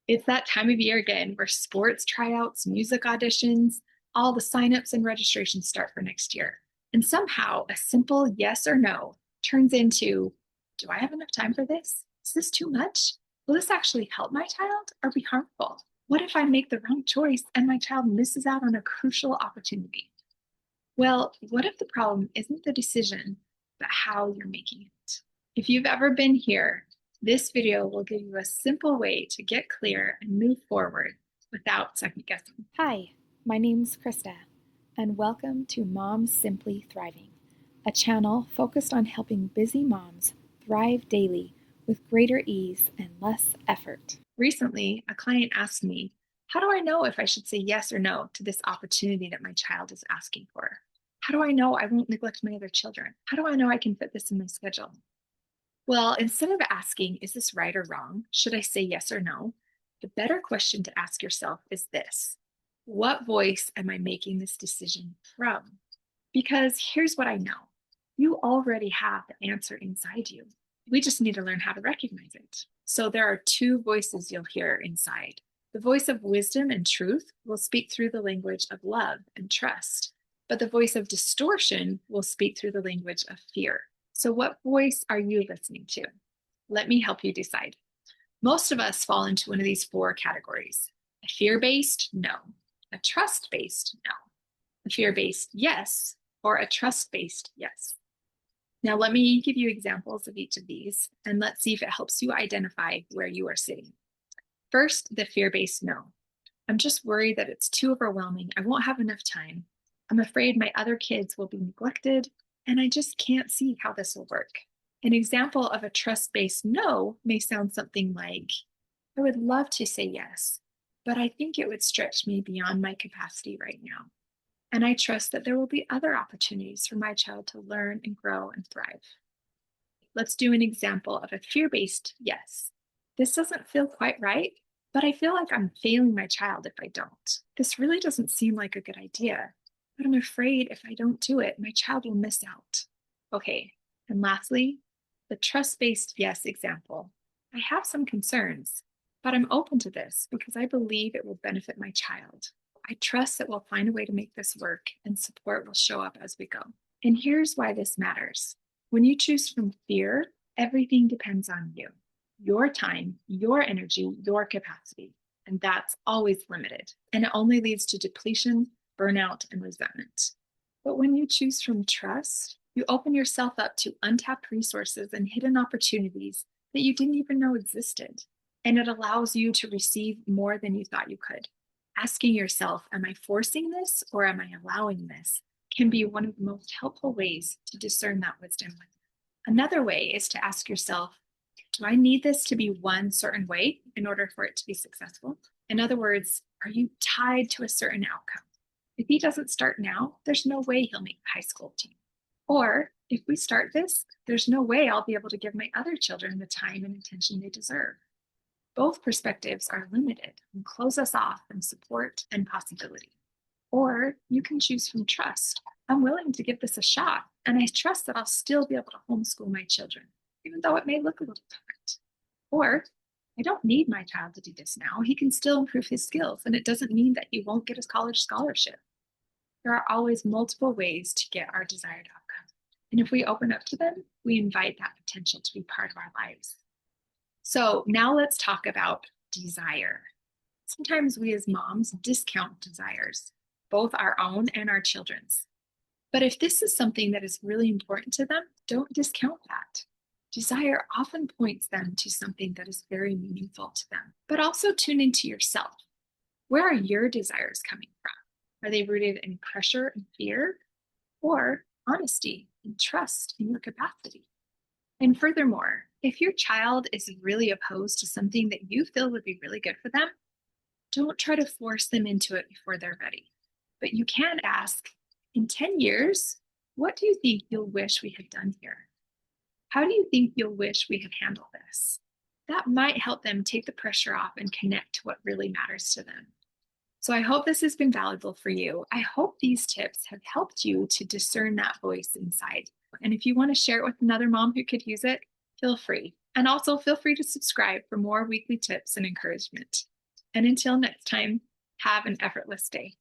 It's that time of year again where sports tryouts, music auditions, all the signups and registrations start for next year. And somehow a simple yes or no turns into, do I have enough time for this? Is this too much? Will this actually help my child or be harmful? What if I make the wrong choice and my child misses out on a crucial opportunity? Well, what if the problem isn't the decision, but how you're making it? If you've ever been here, this video will give you a simple way to get clear and move forward without second guessing. Hi, my name's Krista, and welcome to Moms Simply Thriving, a channel focused on helping busy moms thrive daily with greater ease and less effort. Recently, a client asked me, how do I know if I should say yes or no to this opportunity that my child is asking for? How do I know I won't neglect my other children? How do I know I can fit this in my schedule? Well, instead of asking, is this right or wrong? Should I say yes or no? The better question to ask yourself is this: what voice am I making this decision from? Because here's what I know: you already have the answer inside you. We just need to learn how to recognize it. So there are two voices you'll hear inside. The voice of wisdom and truth will speak through the language of love and trust, but the voice of distortion will speak through the language of fear. So, what voice are you listening to? Let me help you decide. Most of us fall into one of these four categories: a fear based, no; a trust based, no; a fear based, yes; or a trust based, yes. Now, let me give you examples of each of these, and let's see if it helps you identify where you are sitting. First, the fear based, no. I'm just worried that it's too overwhelming. I won't have enough time. I'm afraid my other kids will be neglected, and I just can't see how this will work. An example of a trust-based no may sound something like, I would love to say yes, but I think it would stretch me beyond my capacity right now. And I trust that there will be other opportunities for my child to learn and grow and thrive. Let's do an example of a fear-based yes. This doesn't feel quite right, but I feel like I'm failing my child if I don't. This really doesn't seem like a good idea, but I'm afraid if I don't do it, my child will miss out. Okay, and lastly, the trust-based yes example. I have some concerns, but I'm open to this because I believe it will benefit my child. I trust that we'll find a way to make this work and support will show up as we go. And here's why this matters. When you choose from fear, everything depends on you: your time, your energy, your capacity. And that's always limited. And it only leads to depletion, burnout, and resentment. But when you choose from trust, you open yourself up to untapped resources and hidden opportunities that you didn't even know existed. And it allows you to receive more than you thought you could. Asking yourself, am I forcing this or am I allowing this, can be one of the most helpful ways to discern that wisdom. Another way is to ask yourself, do I need this to be one certain way in order for it to be successful? In other words, are you tied to a certain outcome? If he doesn't start now, there's no way he'll make the high school team. Or if we start this, there's no way I'll be able to give my other children the time and attention they deserve. Both perspectives are limited and close us off from support and possibility. Or you can choose from trust. I'm willing to give this a shot, and I trust that I'll still be able to homeschool my children, even though it may look a little different. Or I don't need my child to do this now. He can still improve his skills, and it doesn't mean that he won't get his college scholarship. There are always multiple ways to get our desired outcome. And if we open up to them, we invite that potential to be part of our lives. So now let's talk about desire. Sometimes we as moms discount desires, both our own and our children's. But if this is something that is really important to them, don't discount that. Desire often points them to something that is very meaningful to them. But also tune into yourself. Where are your desires coming from? Are they rooted in pressure and fear, or honesty and trust in your capacity? And furthermore, if your child is really opposed to something that you feel would be really good for them, don't try to force them into it before they're ready. But you can ask, in 10 years, what do you think you'll wish we had done here? How do you think you'll wish we had handled this? That might help them take the pressure off and connect to what really matters to them. So I hope this has been valuable for you. I hope these tips have helped you to discern that voice inside. And if you want to share it with another mom who could use it, feel free. And also feel free to subscribe for more weekly tips and encouragement. And until next time, have an effortless day.